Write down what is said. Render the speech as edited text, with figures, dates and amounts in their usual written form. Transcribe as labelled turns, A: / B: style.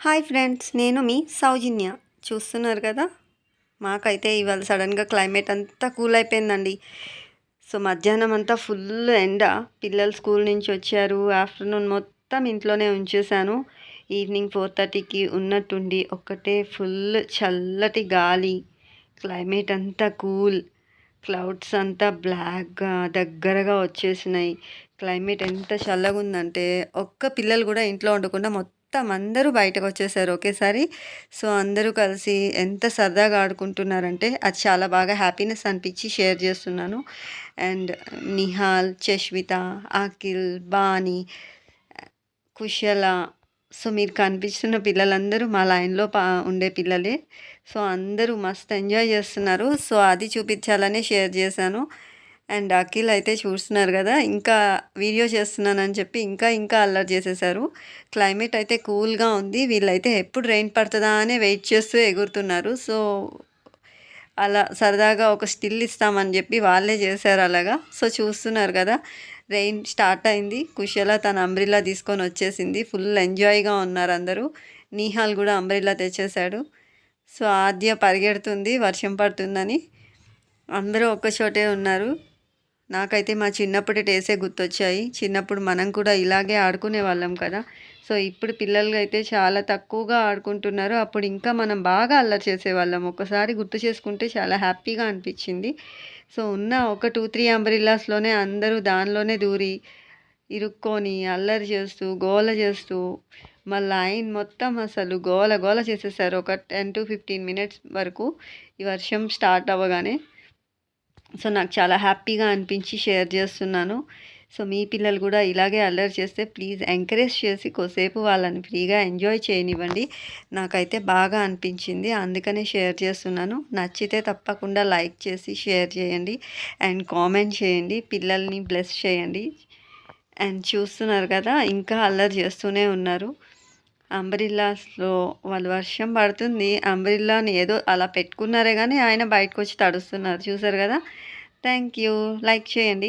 A: Hi friends, నేను మీ సౌజన్య. చూస్తున్నారు కదా, మాకైతే ఇవాళ సడన్గా క్లైమేట్ అంతా కూల్ అయిపోయిందండి. సో మధ్యాహ్నం అంతా ఫుల్ ఎండ. పిల్లలు స్కూల్ నుంచి వచ్చారు, ఆఫ్టర్నూన్ మొత్తం ఇంట్లోనే ఉంచేశాను. ఈవినింగ్ 4:30కి ఉన్నట్టుండి ఒక్కటే ఫుల్ చల్లటి గాలి, క్లైమేట్ అంతా కూల్, క్లౌడ్స్ అంతా బ్లాక్గా దగ్గరగా వచ్చేసినాయి. క్లైమేట్ ఎంత చల్లగా ఉందంటే ఒక్క పిల్లలు కూడా ఇంట్లో ఉండకుండా మొత్తం అందరూ బయటకు వచ్చేసారు ఒకేసారి. సో అందరూ కలిసి ఎంత సరదాగా ఆడుకుంటున్నారంటే అది చాలా బాగా హ్యాపీనెస్ అనిపించి షేర్ చేస్తున్నాను. And Nihal, చష్విత, Akhil, బాని, Kushala, so మీరు కనిపిస్తున్న పిల్లలందరూ మా లైన్లో ఉండే పిల్లలే. సో అందరూ మస్తు ఎంజాయ్ చేస్తున్నారు. సో అది చూపించాలని షేర్ చేశాను. అండ్ అఖిల్ అయితే చూస్తున్నారు కదా, ఇంకా వీడియో చేస్తున్నానని చెప్పి ఇంకా ఇంకా అల్లరి చేసేసారు. క్లైమేట్ అయితే కూల్గా ఉంది. వీళ్ళైతే ఎప్పుడు రెయిన్ పడుతుందా అని వెయిట్ చేస్తూ ఎగురుతున్నారు. సో అలా సరదాగా ఒక స్టిల్ ఇస్తామని చెప్పి వాళ్ళే చేశారు అలాగా. సో చూస్తున్నారు కదా, రెయిన్ స్టార్ట్ అయింది. కుశల తన అంబ్రిల్లా తీసుకొని వచ్చేసింది. ఫుల్ ఎంజాయ్గా ఉన్నారు అందరూ. నిహాల్ కూడా అంబ్రిల్లా తెచ్చేశాడు. సో ఆద్య పరిగెడుతుంది వర్షం పడుతుందని. అందరూ ఒక్కచోటే ఉన్నారు. నాకైతే మా చిన్నప్పటి డేసే గుర్తొచ్చాయి. చిన్నప్పుడు మనం కూడా ఇలాగే ఆడుకునే వాళ్ళం కదా. సో ఇప్పుడు పిల్లలు అయితే చాలా తక్కువగా ఆడుకుంటున్నారు. అప్పుడు ఇంకా మనం బాగా అల్లరి చేసేవాళ్ళం. ఒకసారి గుర్తు చేసుకుంటే చాలా హ్యాపీగా అనిపించింది. సో ఉన్న ఒక 2-3 అంబ్రిల్లాస్లోనే అందరూ దానిలోనే దూరి ఇరుక్కొని అల్లరి చేస్తూ గోల చేస్తూ మా లైన్ మొత్తం అసలు గోల గోల చేసేసారు ఒక 10-15 మినిట్స్ వరకు ఈ వర్షం స్టార్ట్ అవ్వగానే. సో నాకు చాలా హ్యాపీగా అనిపించి షేర్ చేస్తున్నాను. సో మీ పిల్లలు కూడా ఇలాగే అల్లరి చేస్తే ప్లీజ్ ఎంకరేజ్ చేసి కొద్దిసేపు వాళ్ళని ఫ్రీగా ఎంజాయ్ చేయనివ్వండి. నాకైతే బాగా అనిపించింది, అందుకనే షేర్ చేస్తున్నాను. నచ్చితే తప్పకుండా లైక్ చేసి షేర్ చేయండి అండ్ కామెంట్ చేయండి. పిల్లల్ని బ్లెస్ చేయండి. అండ్ చూస్తున్నారు కదా, ఇంకా అల్లరి చేస్తూనే ఉన్నారు. అంబ్రిల్లాస్లో వాళ్ళు వర్షం పడుతుంది, అంబ్రిల్లాని ఏదో అలా పెట్టుకున్నారే కానీ ఆయన బయటకు వచ్చి తడుస్తున్నారు. చూసారు కదా. Thank you. లైక్ చేయండి.